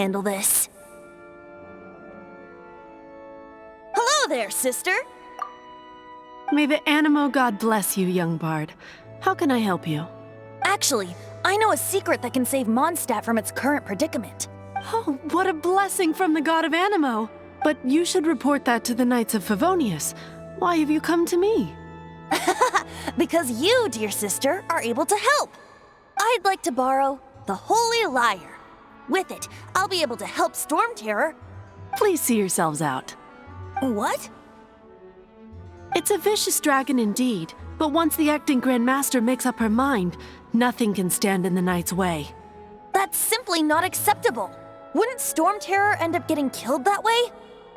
handle this. Hello there, sister! May the Animo god bless you, young bard. How can I help you? Actually, I know a secret that can save Mondstadt from its current predicament. Oh, what a blessing from the god of Animo! But you should report that to the Knights of Favonius. Why have you come to me? Because you, dear sister, are able to help. I'd like to borrow the Holy Lyre. With it, I'll be able to help Storm Terror. Please see yourselves out. What? It's a vicious dragon indeed, but once the acting Grand Master makes up her mind, nothing can stand in the Knight's way. That's simply not acceptable. Wouldn't Storm Terror end up getting killed that way?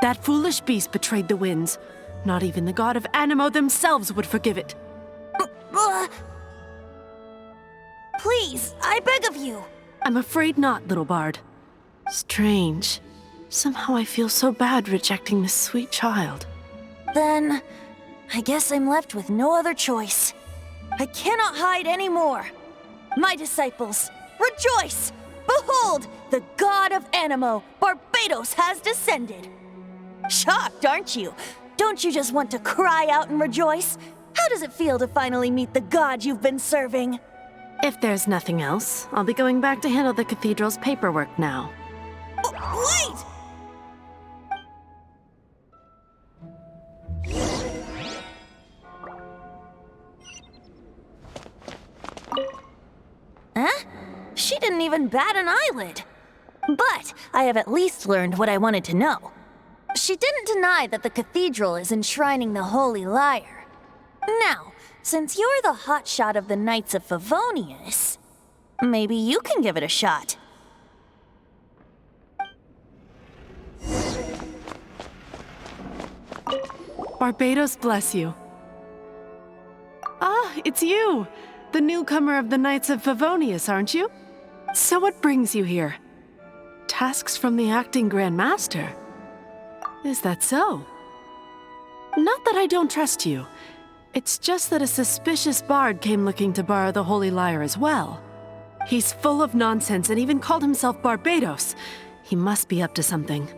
That foolish beast betrayed the winds. Not even the god of Animo themselves would forgive it. Please, I beg of you. I'm afraid not, little bard. Strange. Somehow I feel so bad rejecting this sweet child. Then, I guess I'm left with no other choice. I cannot hide anymore. My disciples, rejoice! Behold, the god of Animo, Barbados, has descended. Shocked, aren't you? Don't you just want to cry out and rejoice? How does it feel to finally meet the god you've been serving? If there's nothing else, I'll be going back to handle the cathedral's paperwork now. Wait! Huh? She didn't even bat an eyelid. But I have at least learned what I wanted to know. She didn't deny that the cathedral is enshrining the Holy Lyre. Now, since you're the hotshot of the Knights of Favonius, maybe you can give it a shot. Barbados bless you. Ah, it's you! The newcomer of the Knights of Favonius, aren't you? So what brings you here? Tasks from the acting Grand Master? Is that so? Not that I don't trust you. It's just that a suspicious bard came looking to borrow the Holy Lyre as well. He's full of nonsense and even called himself Barbados. He must be up to something.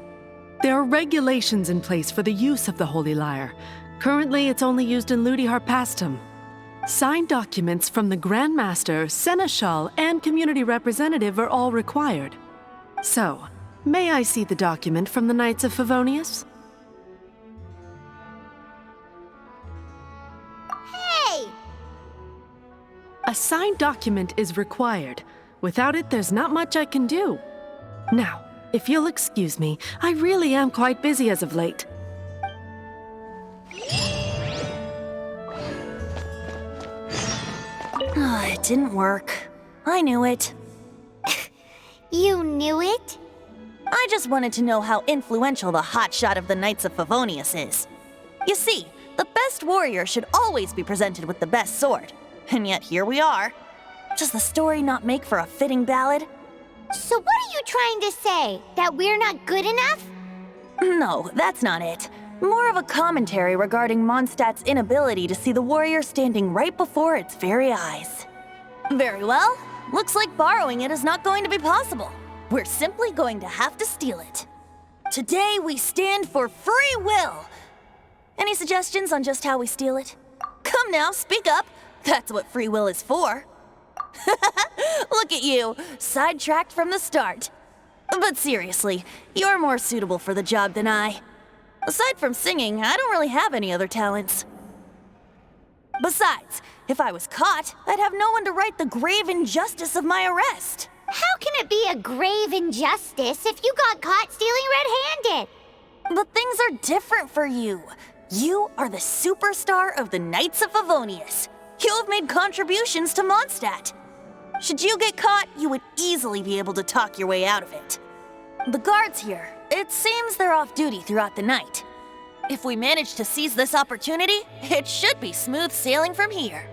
There are regulations in place for the use of the Holy Lyre. Currently, it's only used in Ludi Harpastum. Signed documents from the Grand Master, Seneschal, and community representative are all required. So, may I see the document from the Knights of Favonius? Hey! A signed document is required. Without it, there's not much I can do. Now, if you'll excuse me, I really am quite busy as of late. It didn't work. I knew it. You knew it? I just wanted to know how influential the hotshot of the Knights of Favonius is. You see, the best warrior should always be presented with the best sword. And yet here we are. Does the story not make for a fitting ballad? So what are you trying to say? That we're not good enough? No, that's not it. More of a commentary regarding Mondstadt's inability to see the warrior standing right before its very eyes. Very well. Looks like borrowing it is not going to be possible. We're simply going to have to steal it. Today we stand for free will. Any suggestions on just how we steal it? Come now, speak up. That's what free will is for. Look at you, sidetracked from the start. But seriously, you're more suitable for the job than I. Aside from singing, I don't really have any other talents. Besides, if I was caught, I'd have no one to right the grave injustice of my arrest. How can it be a grave injustice if you got caught stealing red-handed? But things are different for you. You are the superstar of the Knights of Favonius. You have made contributions to Mondstadt. Should you get caught, you would easily be able to talk your way out of it. The guards here, it seems they're off duty throughout the night. If we manage to seize this opportunity, it should be smooth sailing from here.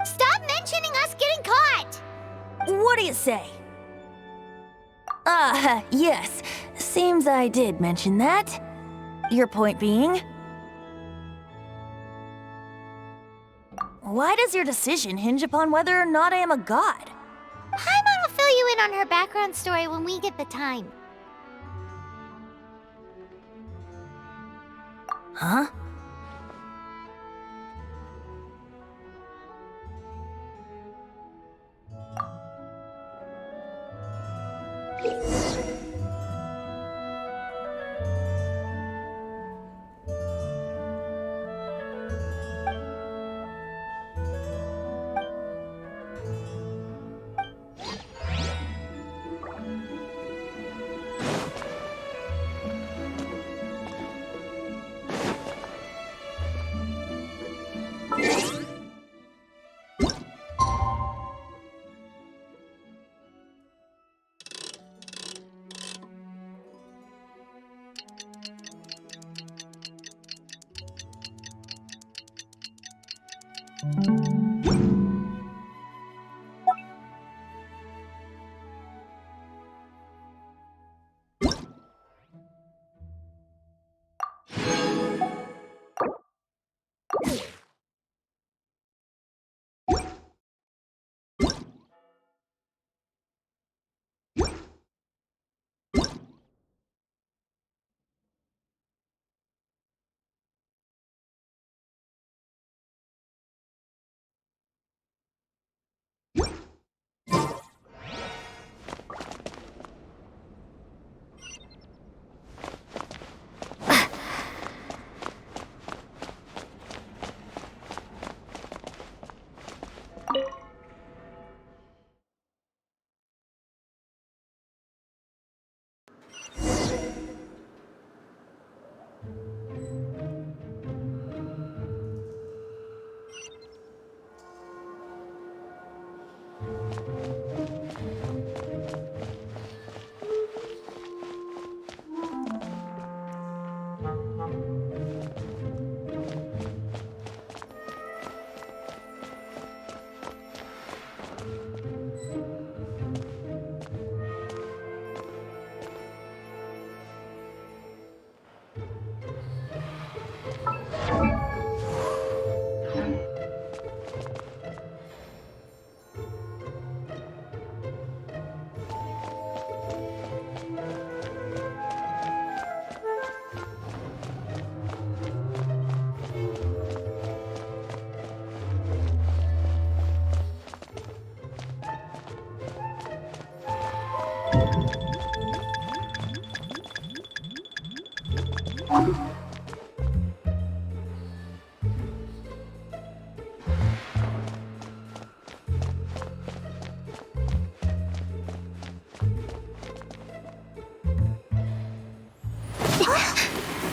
Stop mentioning us getting caught! What do you say? Yes. Seems I did mention that. Your point being? Why does your decision hinge upon whether or not I am a god? Paimon will fill you in on her background story when we get the time. Huh?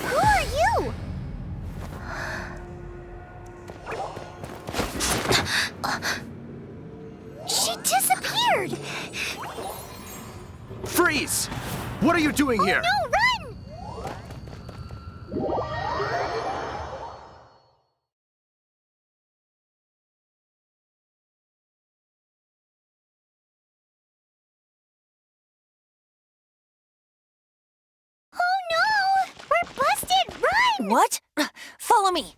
Who are you? She disappeared! Freeze! What are you doing here? No, run! Oh no! We're busted! Run! What? Follow me.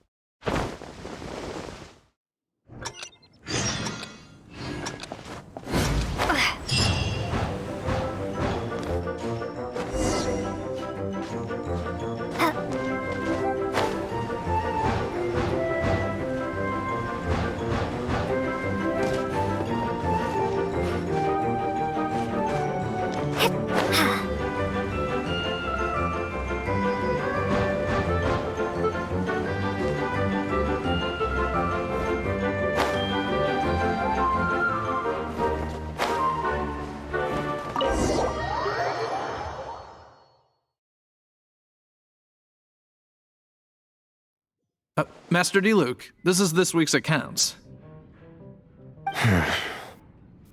Master D. Luke, this is this week's accounts.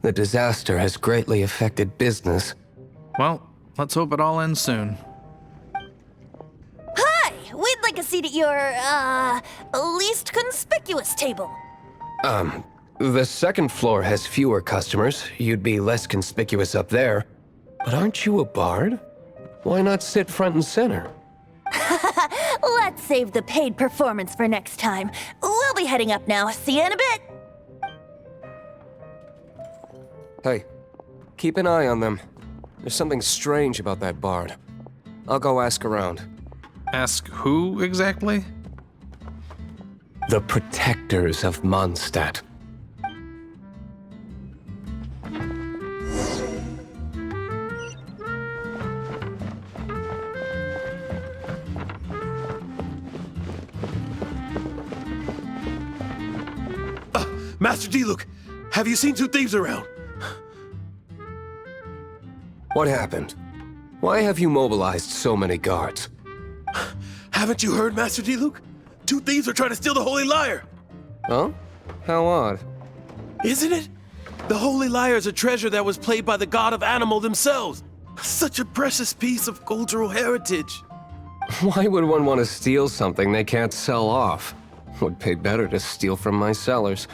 The disaster has greatly affected business. Well, let's hope it all ends soon. Hi! We'd like a seat at your, least conspicuous table. The second floor has fewer customers. You'd be less conspicuous up there. But aren't you a bard? Why not sit front and center? Let's save the paid performance for next time. We'll be heading up now. See you in a bit. Hey, keep an eye on them. There's something strange about that bard. I'll go ask around. Ask who exactly? The protectors of Mondstadt. Master Diluc, have you seen two thieves around? What happened? Why have you mobilized so many guards? Haven't you heard, Master Diluc? Two thieves are trying to steal the Holy Lyre. Huh? How odd. Isn't it? The Holy Lyre is a treasure that was played by the god of animal themselves. Such a precious piece of cultural heritage. Why would one want to steal something they can't sell off? Would pay better to steal from my sellers.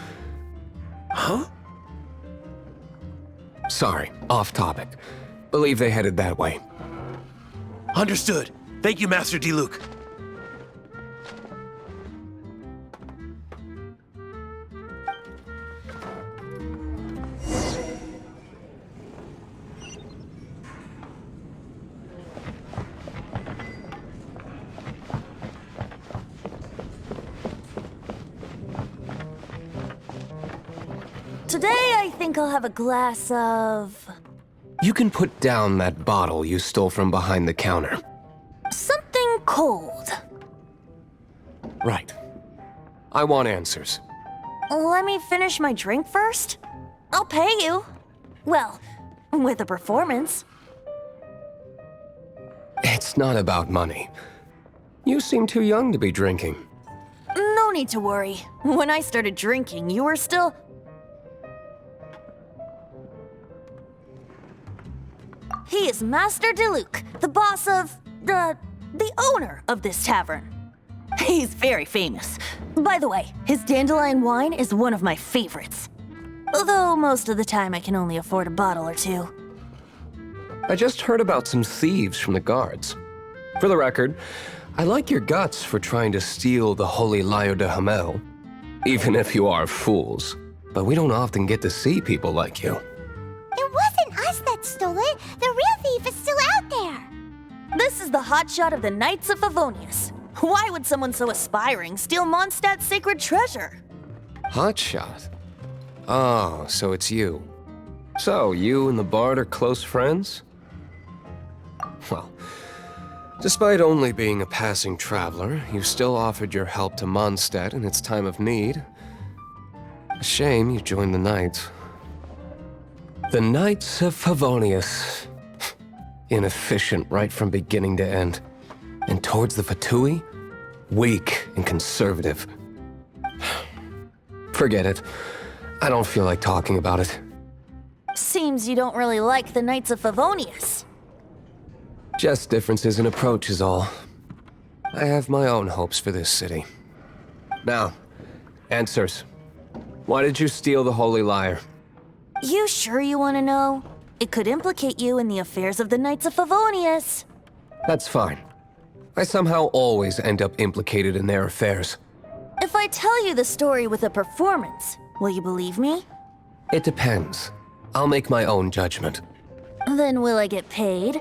Huh? Sorry, off topic. Believe they headed that way. Understood. Thank you, Master Diluc. Today, I think I'll have a glass of... You can put down that bottle you stole from behind the counter. something cold. Right. I want answers. Let me finish my drink first. I'll pay you. Well, with a performance. It's not about money. You seem too young to be drinking. No need to worry. When I started drinking, you were still... He is Master Diluc, the boss of... the owner of this tavern. He's very famous. By the way, his dandelion wine is one of my favorites. Although most of the time I can only afford a bottle or two. I just heard about some thieves from the guards. For the record, I like your guts for trying to steal the holy Lyre de Himmel. Even if you are fools. But we don't often get to see people like you. It wasn't us that stole it. The real thief is still out there. This is the hotshot of the Knights of Favonius. Why would someone so aspiring steal Mondstadt's sacred treasure? Hotshot? Oh, so it's you. So, you and the Bard are close friends? Well, despite only being a passing traveler, you still offered your help to Mondstadt in its time of need. A shame you joined the Knights. The Knights of Favonius. Inefficient right from beginning to end. And towards the Fatui, weak and conservative. Forget it. I don't feel like talking about it. Seems you don't really like the Knights of Favonius. Just differences in approach is all. I have my own hopes for this city. Now, answers. Why did you steal the Holy Lyre? You sure you want to know? It could implicate you in the affairs of the Knights of Favonius. That's fine. I somehow always end up implicated in their affairs. If I tell you the story with a performance, will you believe me? It depends. I'll make my own judgment. Then will I get paid?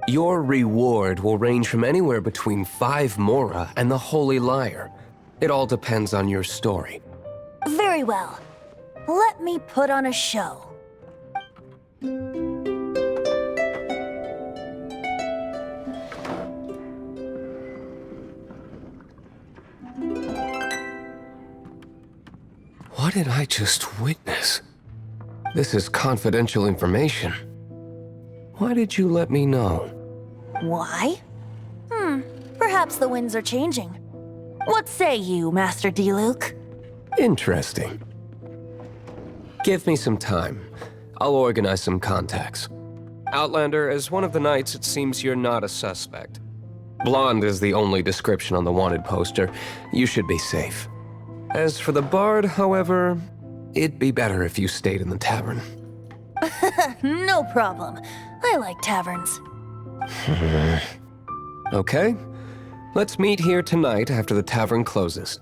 Your reward will range from anywhere between 5 Mora and the Holy Lyre. It all depends on your story. Very well. Let me put on a show. What did I just witness? This is confidential information. Why did you let me know? Why? Perhaps the winds are changing. What say you, Master Diluc? Interesting. Give me some time. I'll organize some contacts. Outlander, as one of the knights, it seems you're not a suspect. Blonde is the only description on the wanted poster. You should be safe. As for the Bard, however, it'd be better if you stayed in the tavern. No problem. I like taverns. Okay. Let's meet here tonight after the tavern closes.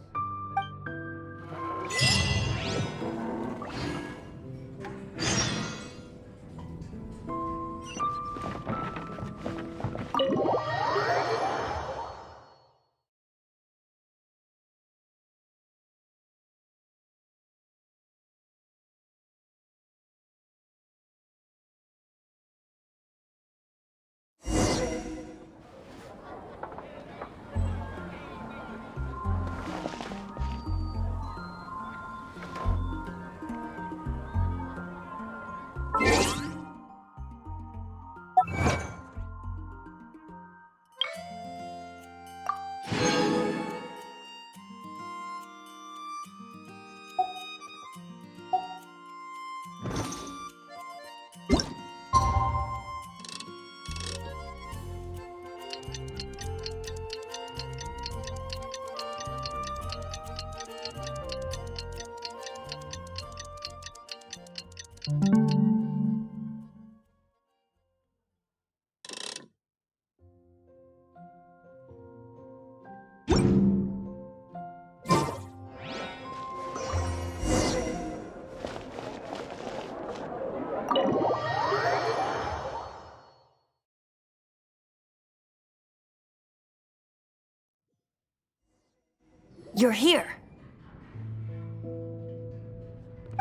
You're here.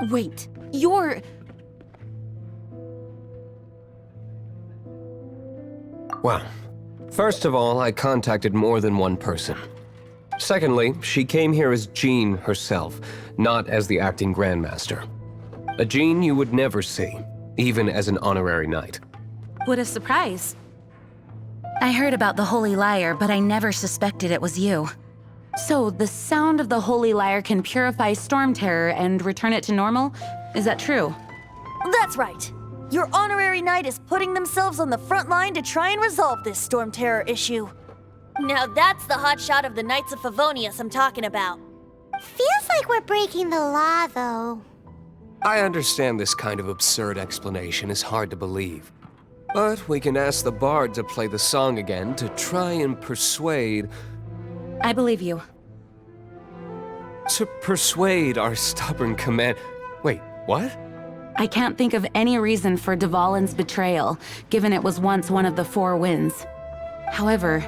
Wait, you're... Well, first of all, I contacted more than one person. Secondly, she came here as Jean herself, not as the acting Grandmaster. A Jean you would never see, even as an honorary knight. What a surprise. I heard about the Holy Lyre, but I never suspected it was you. So, the sound of the Holy Lyre can purify Storm Terror and return it to normal? Is that true? That's right. Your honorary knight is putting themselves on the front line to try and resolve this Storm Terror issue. Now that's the hotshot of the Knights of Favonius I'm talking about. Feels like we're breaking the law, though. I understand this kind of absurd explanation is hard to believe. But we can ask the bard to play the song again to try and persuade... I believe you. To persuade our stubborn command... Wait, what? I can't think of any reason for Dvalin's betrayal, given it was once one of the Four Winds. However,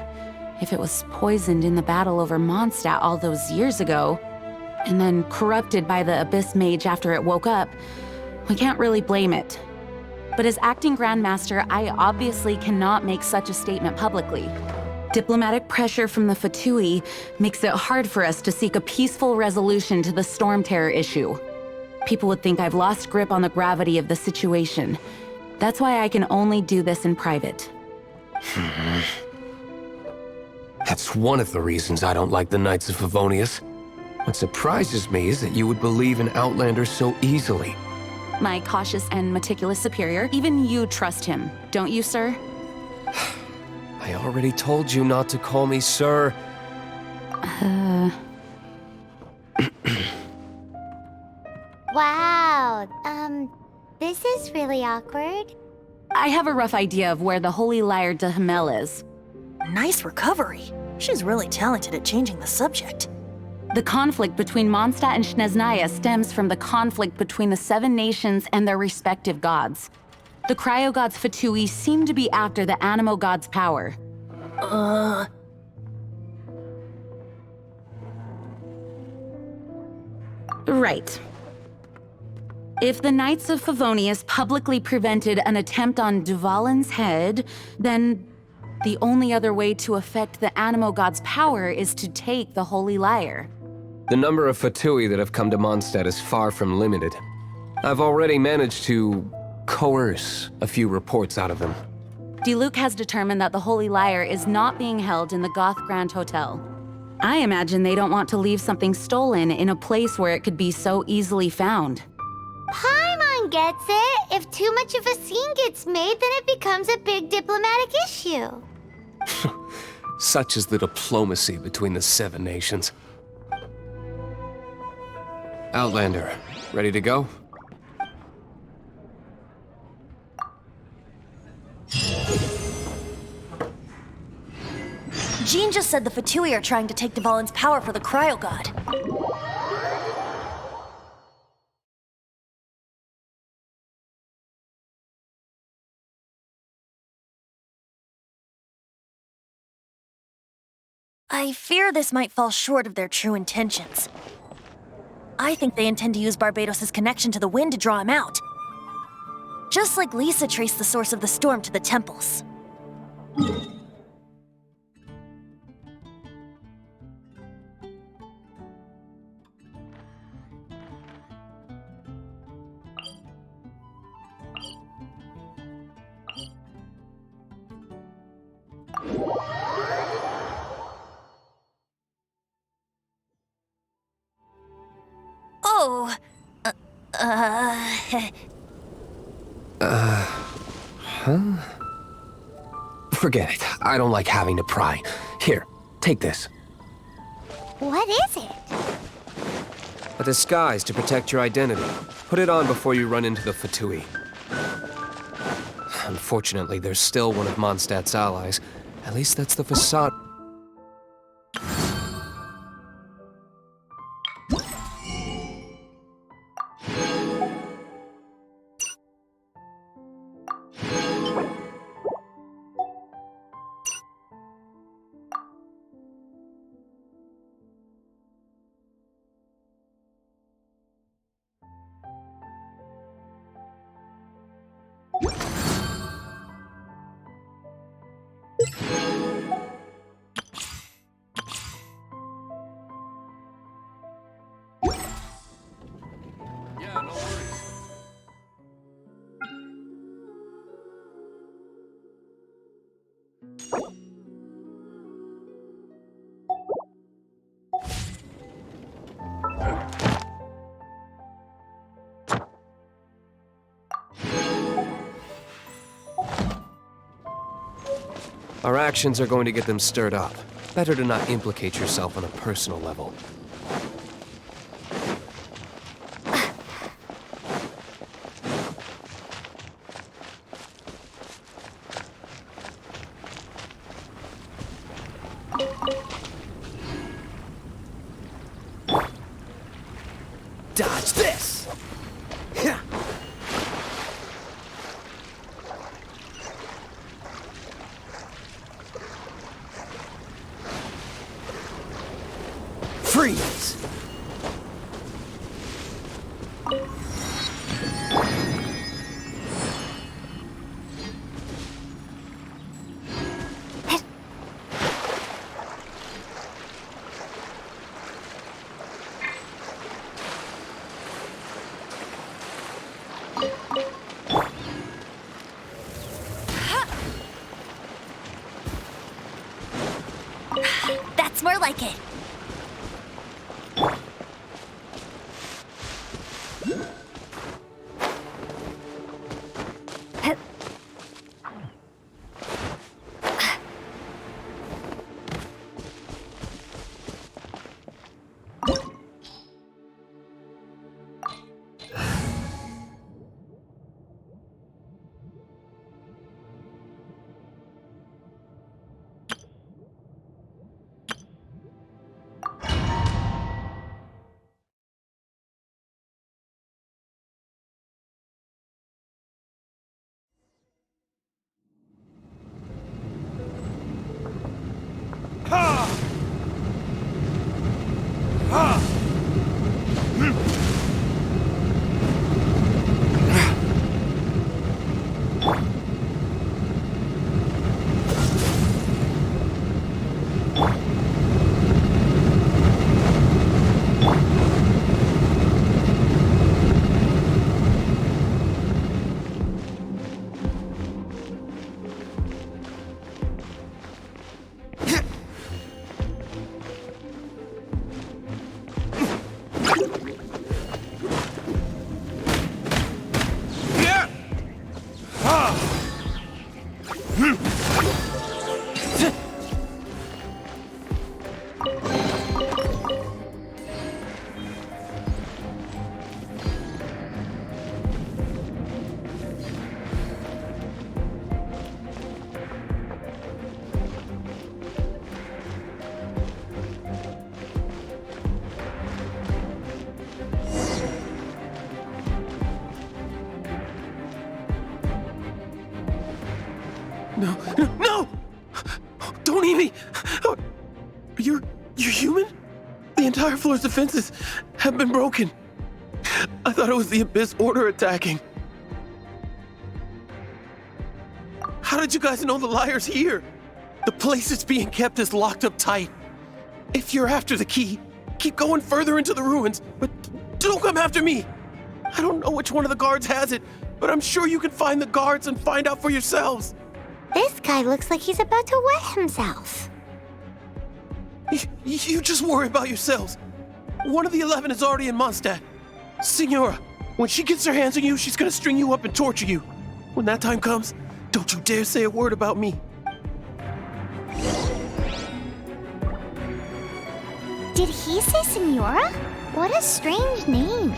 if it was poisoned in the battle over Mondstadt all those years ago, and then corrupted by the Abyss Mage after it woke up, we can't really blame it. But as acting Grandmaster, I obviously cannot make such a statement publicly. Diplomatic pressure from the Fatui makes it hard for us to seek a peaceful resolution to the Storm Terror issue. People would think I've lost grip on the gravity of the situation. That's why I can only do this in private. That's one of the reasons I don't like the Knights of Favonius. What surprises me is that you would believe in Outlanders so easily. My cautious and meticulous superior, even you trust him, don't you, sir? I already told you not to call me sir. Wow, this is really awkward. I have a rough idea of where the Holy Lyre de Himmel is. Nice recovery. She's really talented at changing the subject. The conflict between Mondstadt and Snezhnaya stems from the conflict between the Seven Nations and their respective gods. The cryo-gods Fatui seem to be after the Animo god's power. Right. If the Knights of Favonius publicly prevented an attempt on Dvalin's head, then the only other way to affect the Animo god's power is to take the Holy Lyre. The number of Fatui that have come to Mondstadt is far from limited. I've already managed to coerce a few reports out of them. Diluc has determined that the Holy Lyre is not being held in the Goth Grand Hotel. I imagine they don't want to leave something stolen in a place where it could be so easily found. Paimon gets it. If too much of a scene gets made, then it becomes a big diplomatic issue. Such is the diplomacy between the Seven Nations. Outlander, ready to go? Jean just said the Fatui are trying to take Dvalin's power for the Cryo God. I fear this might fall short of their true intentions. I think they intend to use Barbados' connection to the wind to draw him out. Just like Lisa traced the source of the storm to the temples. Oh, Forget it. I don't like having to pry. Here, take this. What is it? A disguise to protect your identity. Put it on before you run into the Fatui. Unfortunately, there's still one of Mondstadt's allies. At least that's the facade. Our actions are going to get them stirred up. Better to not implicate yourself on a personal level. Dodge this! Freeze! That's more like it. No! Don't eat me! You're human? The entire floor's defenses have been broken. I thought it was the Abyss Order attacking. How did you guys know the Lyre's here? The place it's being kept is locked up tight. If you're after the key, keep going further into the ruins, but don't come after me. I don't know which one of the guards has it, but I'm sure you can find the guards and find out for yourselves. This guy looks like he's about to wet himself. You just worry about yourselves. One of the 11 is already in Mondstadt. Signora, when she gets her hands on you, she's gonna string you up and torture you. When that time comes, don't you dare say a word about me. Did he say Signora? What a strange name.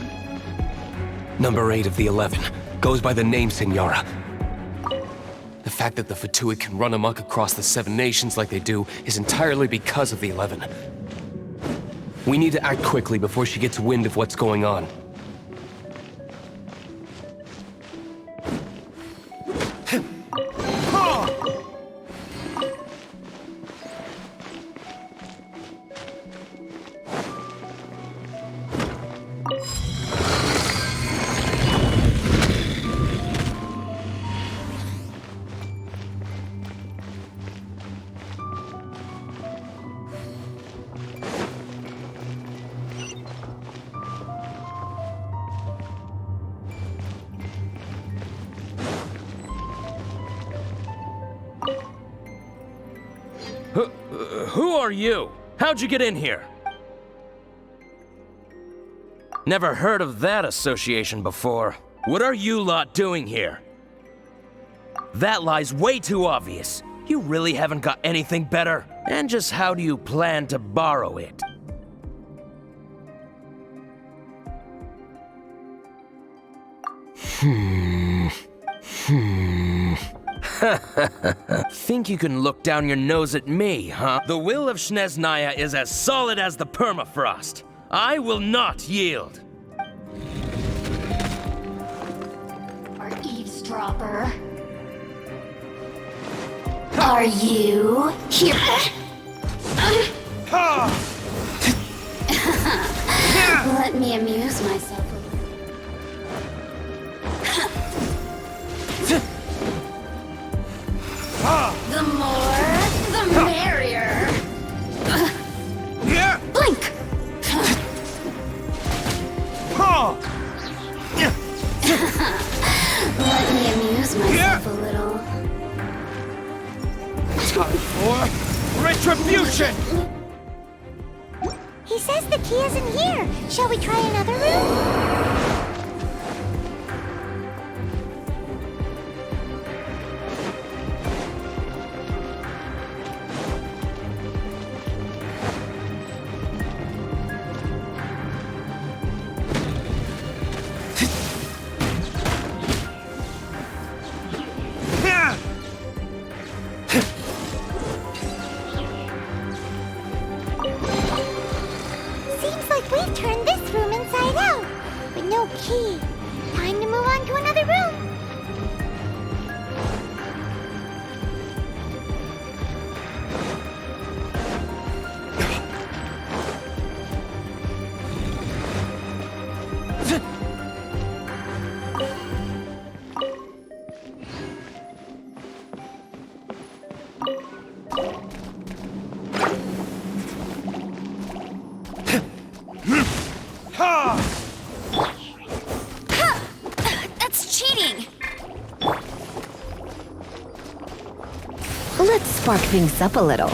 Number 8 of the 11 goes by the name Signora. The fact that the Fatuid can run amok across the 7 nations like they do is entirely because of the 11. We need to act quickly before she gets wind of what's going on. Who are you? How'd you get in here? Never heard of that association before. What are you lot doing here? That lie's way too obvious. You really haven't got anything better? And just how do you plan to borrow it? Think you can look down your nose at me, huh? The will of Snezhnaya is as solid as the permafrost. I will not yield. Or eavesdropper. Are you here? Let me amuse myself a little. The more, the merrier. Blink! Let me amuse myself a little. Time for retribution! He says the key isn't here. Shall we try another room? Seems like we've turned this room inside out, but no key. Time to move on to another room. That's cheating! Let's spark things up a little.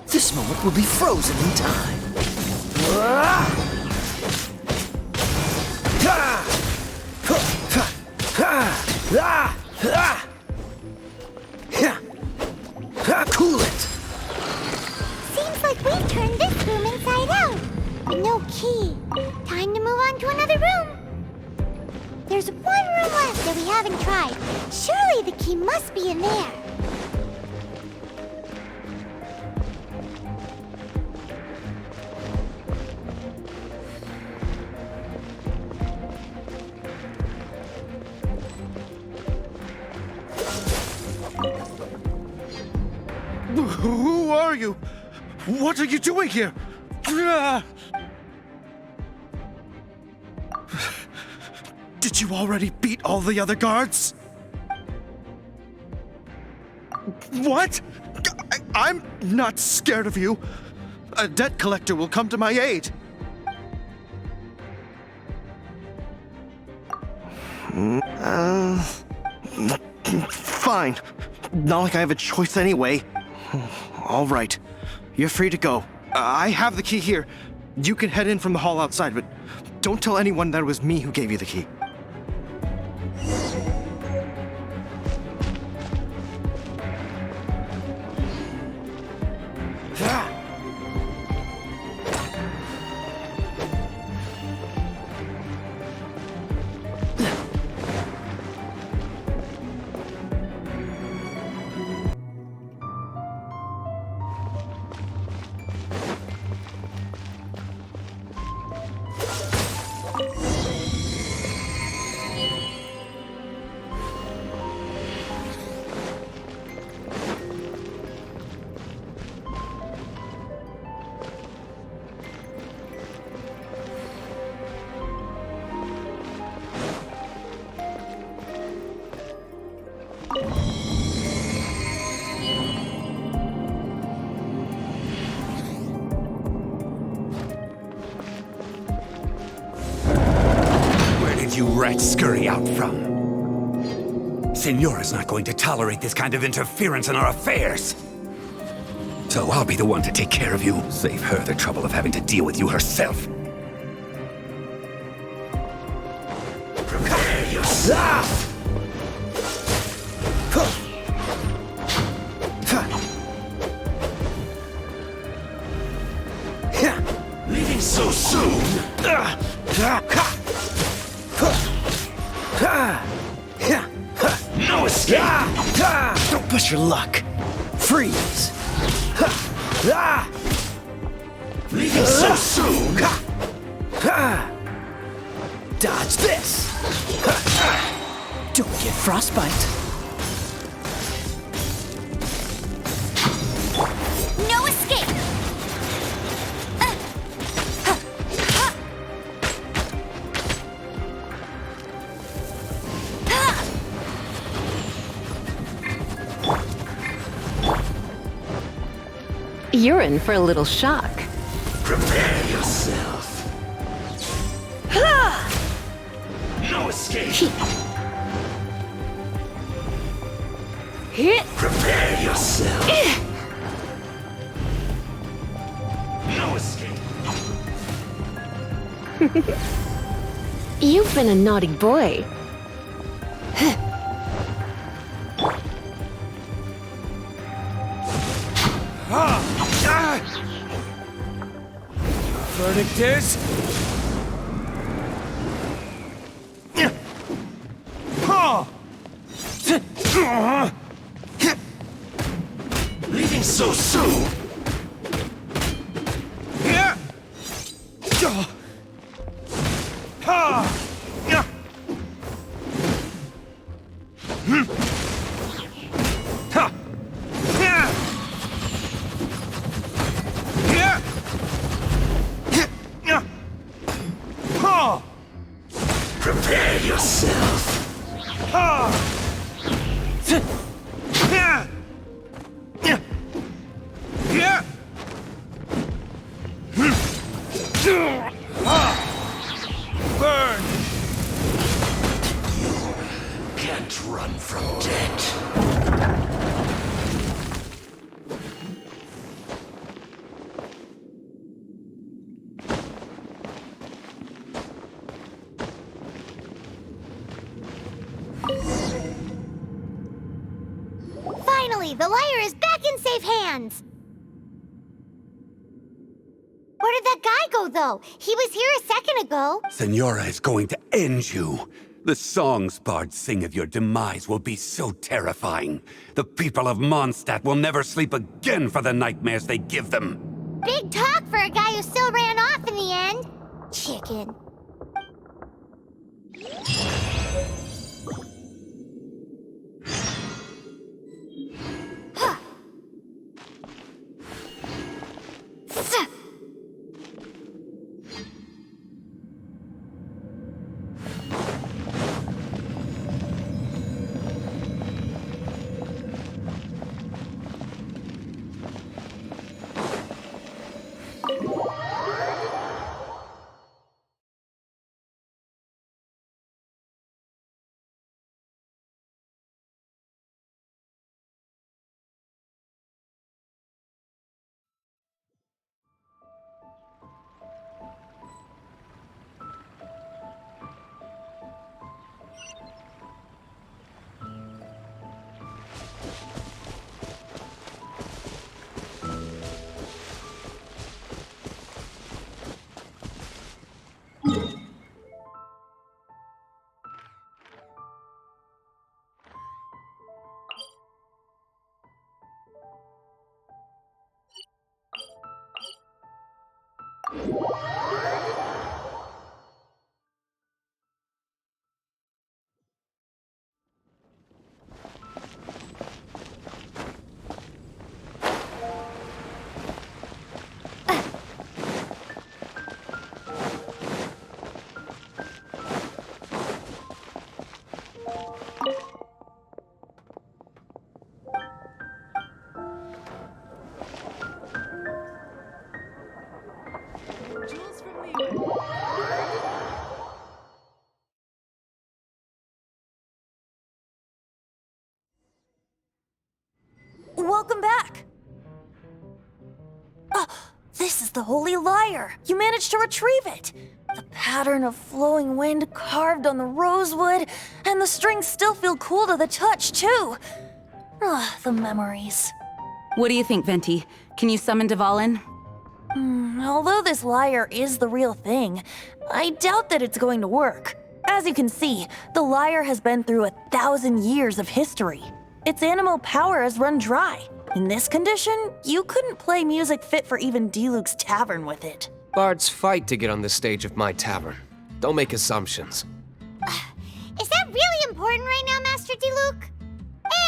This moment will be frozen in time. Cool it! Seems like we've turned this room inside out, but no key. Time to move on to another room. There's one room left that we haven't tried. Surely the key must be in there. Who are you? What are you doing here? Did you already beat all the other guards? What? I'm not scared of you. A debt collector will come to my aid. Fine. Not like I have a choice anyway. All right. You're free to go. I have the key here. You can head in from the hall outside, but don't tell anyone that it was me who gave you the key. You rats scurry out from? Signora's not going to tolerate this kind of interference in our affairs. So I'll be the one to take care of you. Save her the trouble of having to deal with you herself. Prepare yourself! Leaving so soon? No escape! Don't push your luck. Freeze. Leaving so soon? Dodge this. Don't get frostbite. No escape! You're in for a little shock. Prepare yourself. No escape. Prepare yourself. No escape. You've been a naughty boy. Verdict is... Leaving so soon? Prepare yourself. Burn! Can't run from death. Finally, the Lyre is back in safe hands! Where did that guy go, though? He was here a second ago. Senora is going to end you. The songs bards sing of your demise will be so terrifying. The people of Mondstadt will never sleep again for the nightmares they give them. Big talk for a guy who still ran off in the end. Chicken. Jules holy lyre! You managed to retrieve it! The pattern of flowing wind carved on the rosewood, and the strings still feel cool to the touch, too! Ah, the memories. What do you think, Venti? Can you summon Dvalin? Although this lyre is the real thing, I doubt that it's going to work. As you can see, the lyre has been through 1,000 years of history. Its animal power has run dry. In this condition, you couldn't play music fit for even Diluc's tavern with it. Bards fight to get on the stage of my tavern. Don't make assumptions. Is that really important right now, Master Diluc?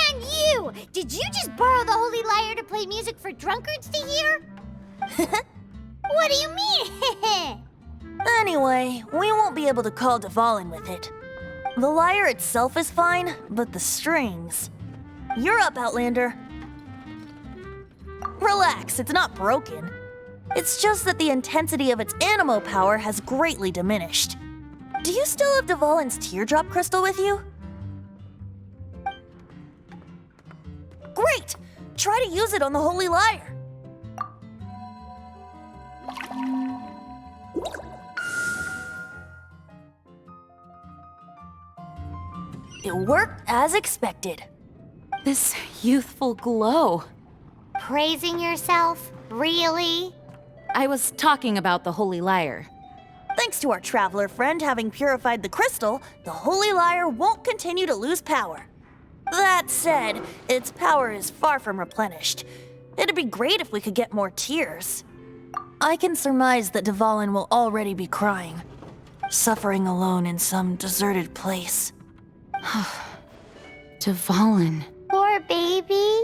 And you! Did you just borrow the holy lyre to play music for drunkards to hear? What do you mean? Anyway, we won't be able to call Dvalin with it. The lyre itself is fine, but the strings... You're up, Outlander. Relax, it's not broken. It's just that the intensity of its animo power has greatly diminished. Do you still have Dvalin's teardrop crystal with you? Great! Try to use it on the holy lyre. It worked as expected. This youthful glow. Praising yourself? Really? I was talking about the holy lyre. Thanks to our traveler friend having purified the crystal, the holy lyre won't continue to lose power. That said, its power is far from replenished. It'd be great if we could get more tears. I can surmise that Dvalin will already be crying, suffering alone in some deserted place. Dvalin. Poor baby.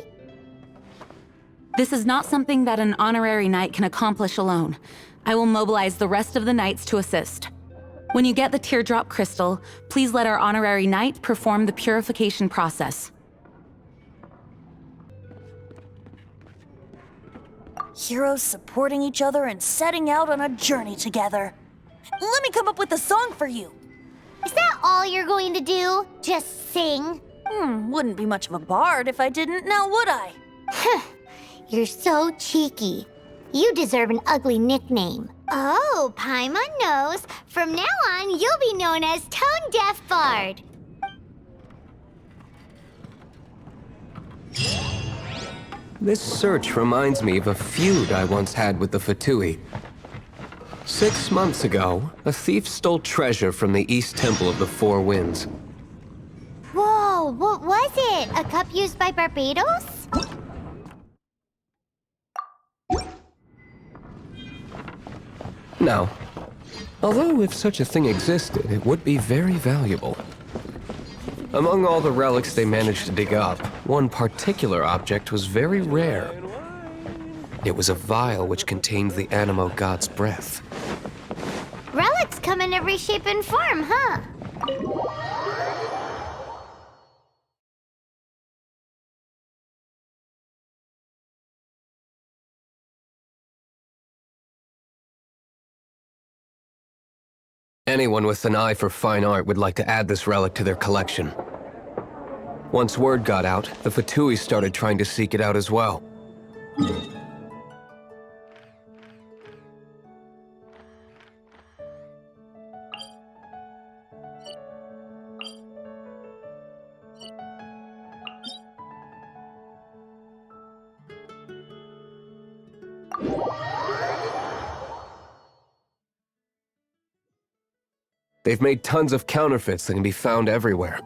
This is not something that an honorary knight can accomplish alone. I will mobilize the rest of the knights to assist. When you get the teardrop crystal, please let our honorary knight perform the purification process. Heroes supporting each other and setting out on a journey together. Let me come up with a song for you. Is that all you're going to do? Just sing? Wouldn't be much of a bard if I didn't, now would I? You're so cheeky. You deserve an ugly nickname. Oh, Paimon knows. From now on, you'll be known as Tone Deaf Bard. This search reminds me of a feud I once had with the Fatui. 6 months ago, a thief stole treasure from the East Temple of the Four Winds. Whoa, what was it? A cup used by Barbados? Now, although if such a thing existed, it would be very valuable. Among all the relics they managed to dig up, one particular object was very rare. It was a vial which contained the Animo god's breath. Relics come in every shape and form, huh? Anyone with an eye for fine art would like to add this relic to their collection. Once word got out, the Fatui started trying to seek it out as well. They've made tons of counterfeits that can be found everywhere.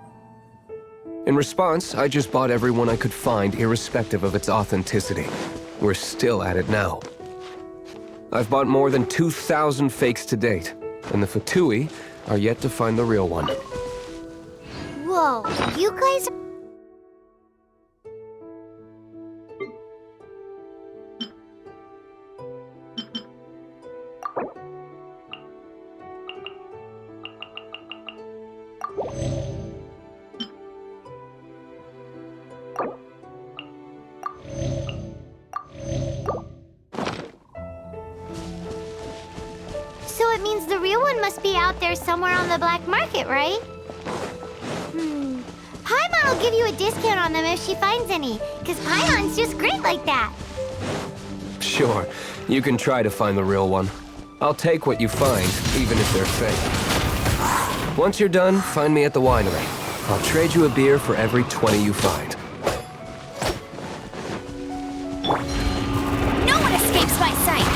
In response, I just bought every one I could find, irrespective of its authenticity. We're still at it now. I've bought more than 2,000 fakes to date, and the Fatui are yet to find the real one. Whoa, you guys... So it means the real one must be out there somewhere on the black market, right? Paimon will give you a discount on them if she finds any, because Paimon's just great like that. Sure, You can try to find the real one. I'll take what you find, even if they're fake. Once you're done, find me at the winery. I'll trade you a beer for every 20 you find. No one escapes my sight!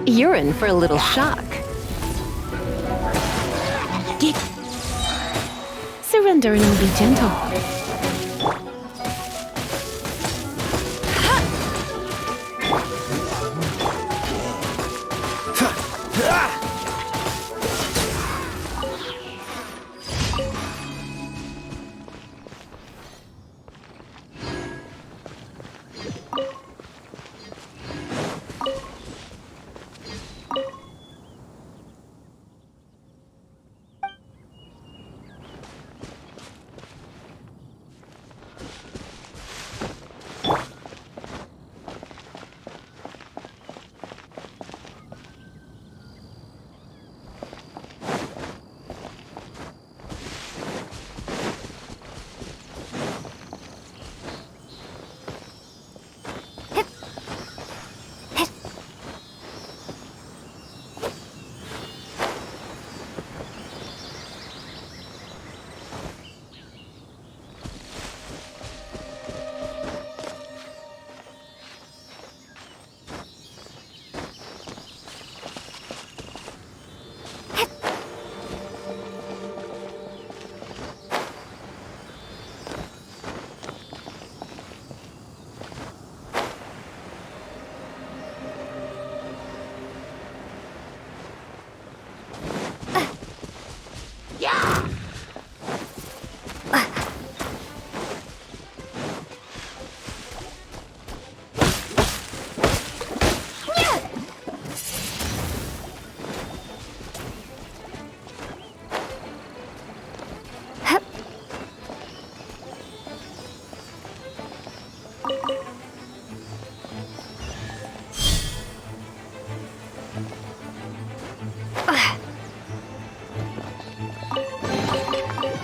You're in for a little shock. Surrender and be gentle.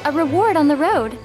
A reward on the road.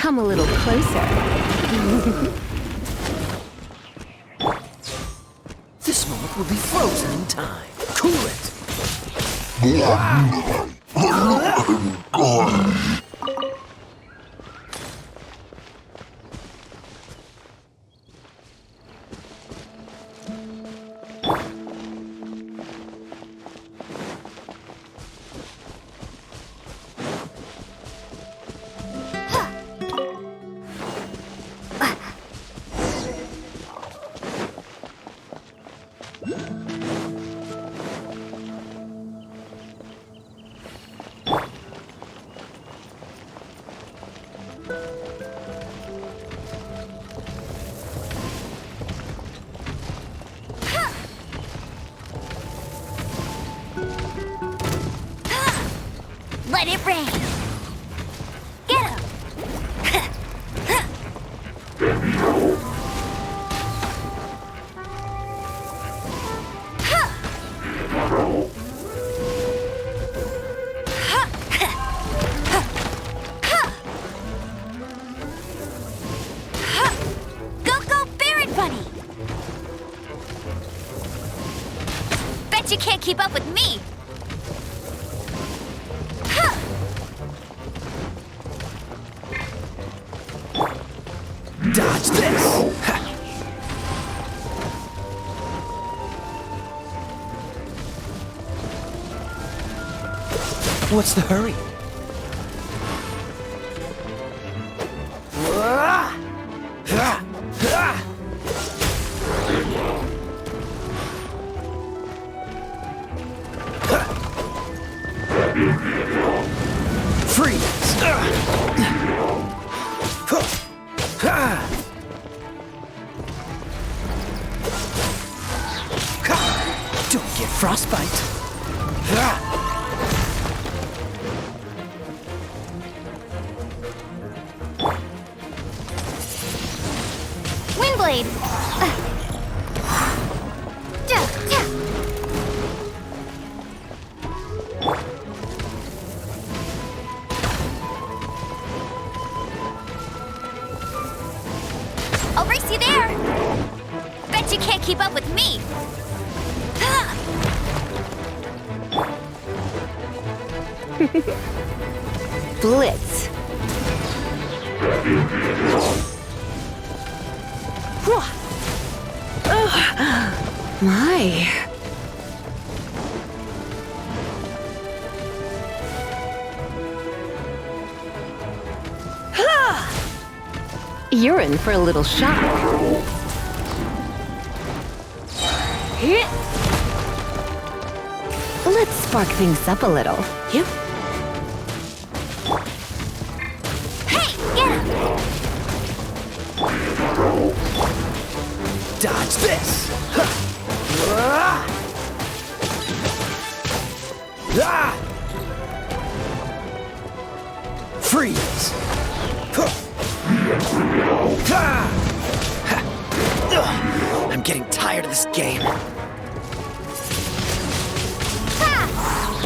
Come a little closer. This moment will be frozen in time. Cool it! Let it rain. Get him. Go, Barret Bunny! Bet you can't keep up with me! Dodge this! Ha. What's the hurry? Freeze! Don't get frostbite. Windblade! I'll race you there! Bet you can't keep up with me! Blitz. My. You're in for a little shock. Let's spark things up a little. Yep. Hey, get him! Dodge this! Freeze! I'm getting tired of this game.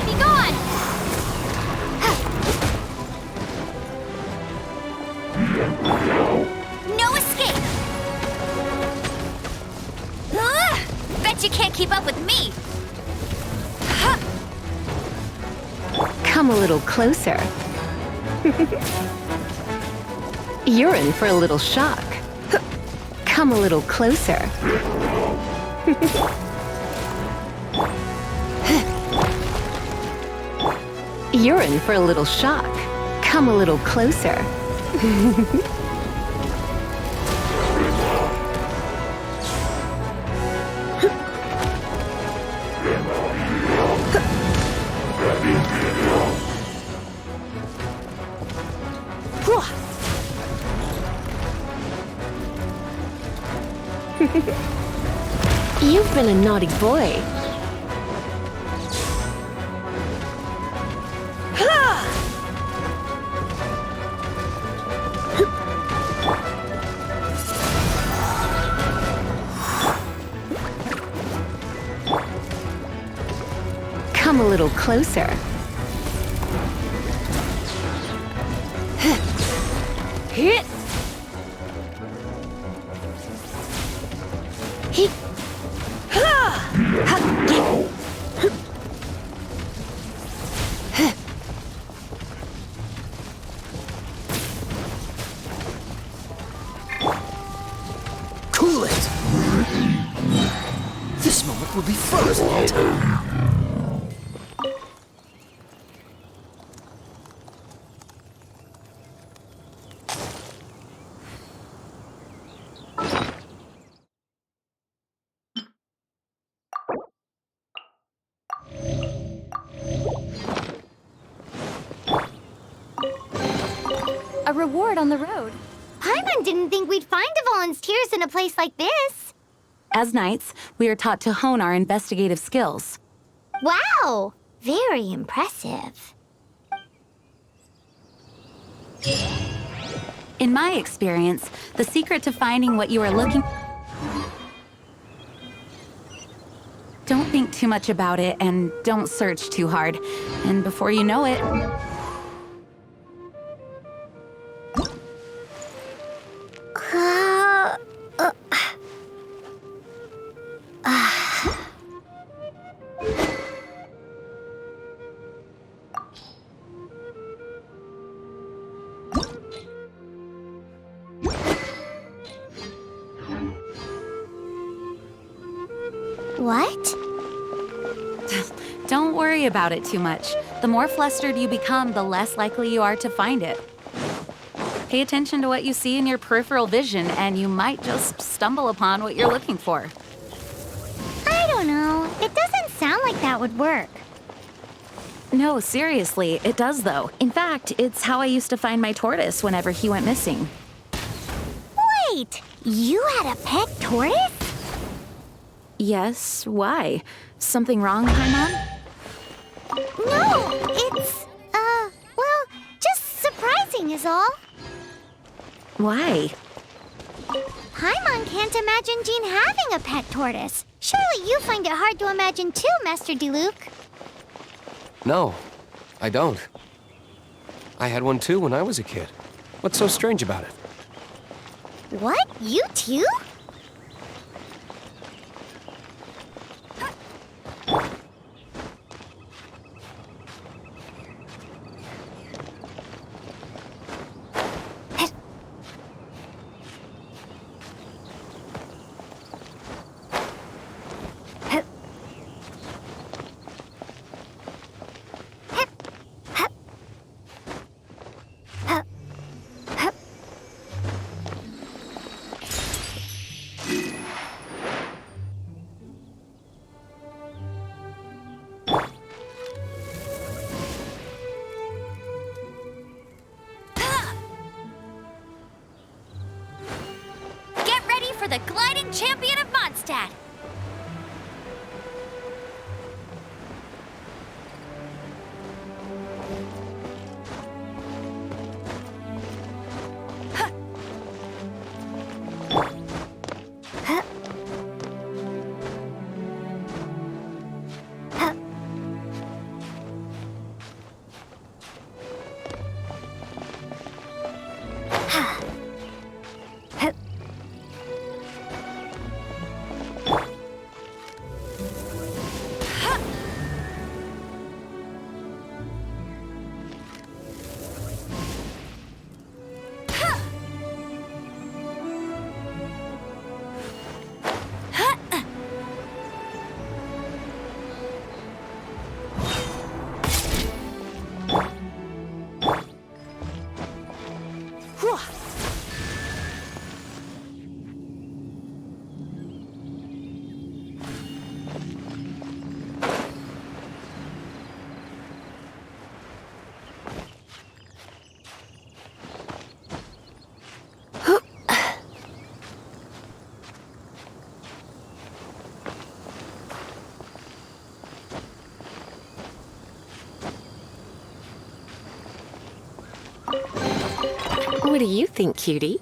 Be gone! No escape! Bet you can't keep up with me! Come a little closer. You're in for a little shock. Come a little closer. You're in for a little shock. Come a little closer. You've been a naughty boy. Come a little closer. Hit. Cool it! This moment will be frozen in time. A reward on the road. Paimon didn't think we'd find volunteers in a place like this. As knights, we are taught to hone our investigative skills. Wow! Very impressive. In my experience, the secret to finding what you are looking... Don't think too much about it and don't search too hard. And before you know it... What? Don't worry about it too much. The more flustered you become, the less likely you are to find it. Pay attention to what you see in your peripheral vision, and you might just stumble upon what you're looking for. I don't know. It doesn't sound like that would work. No, seriously, it does though. In fact, it's how I used to find my tortoise whenever he went missing. Wait! You had a pet tortoise? Yes, why? Something wrong, Paimon? No, it's, well, just surprising is all. Why? Paimon can't imagine Jean having a pet tortoise. Surely you find it hard to imagine too, Master Diluc. No, I don't. I had one too when I was a kid. What's so strange about it? What? You too? For the gliding champion of Mondstadt! What do you think, cutie?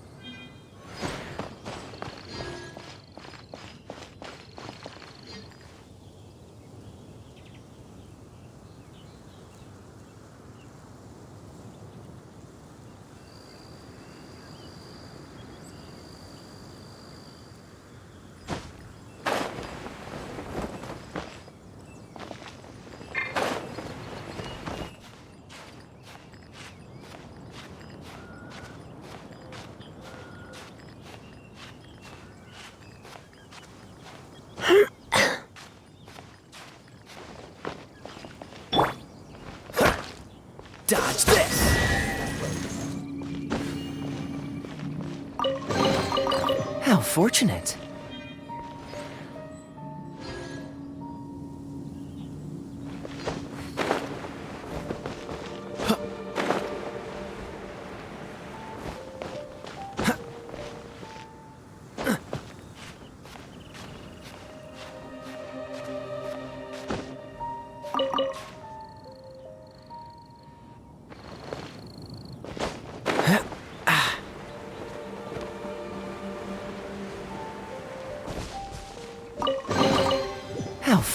Dodge this! How fortunate.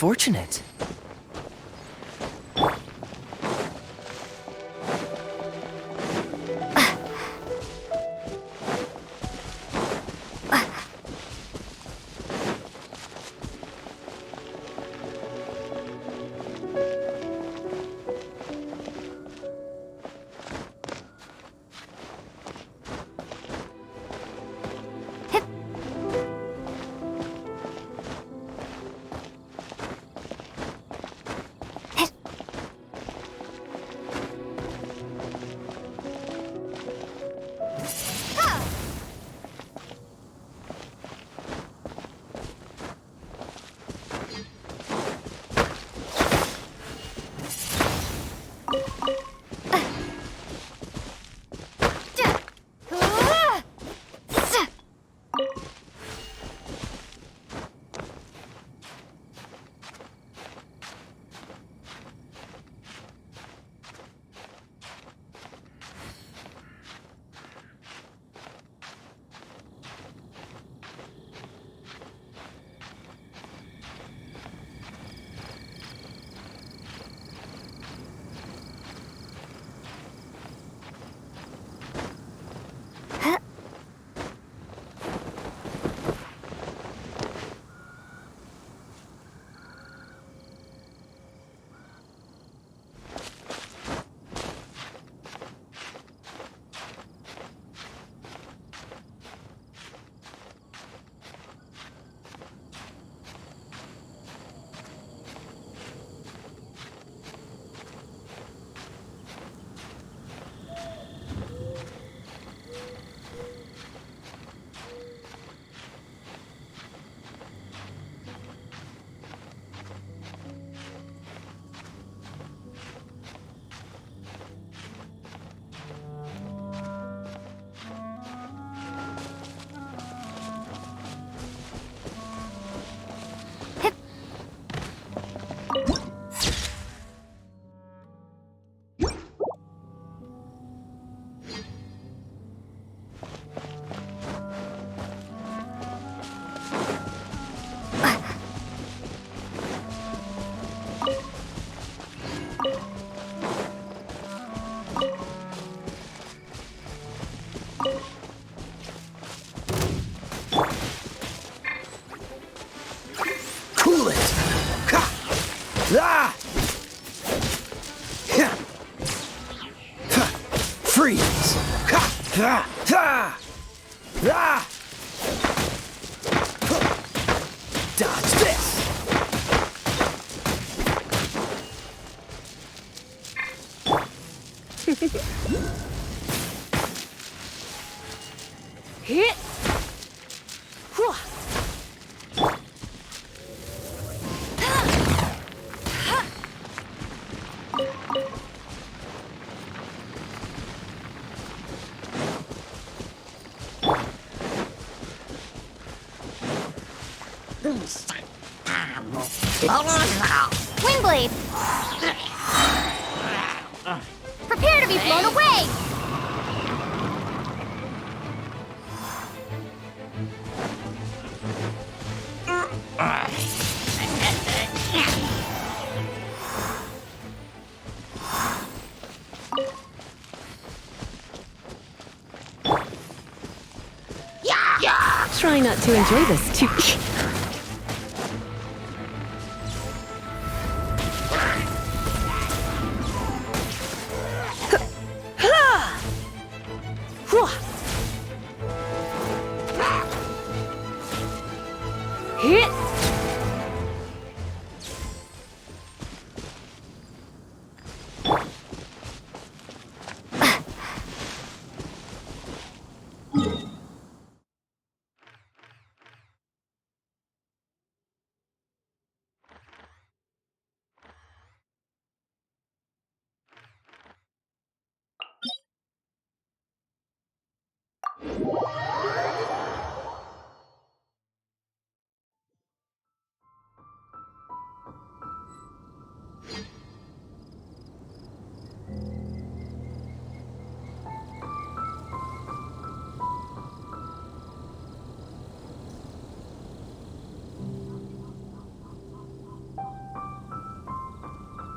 unfortunate. Ah! Freeze! Ah! Ah! Ah! Dodge this! Hit! Windblade! Prepare to be blown away! Try not to enjoy this too.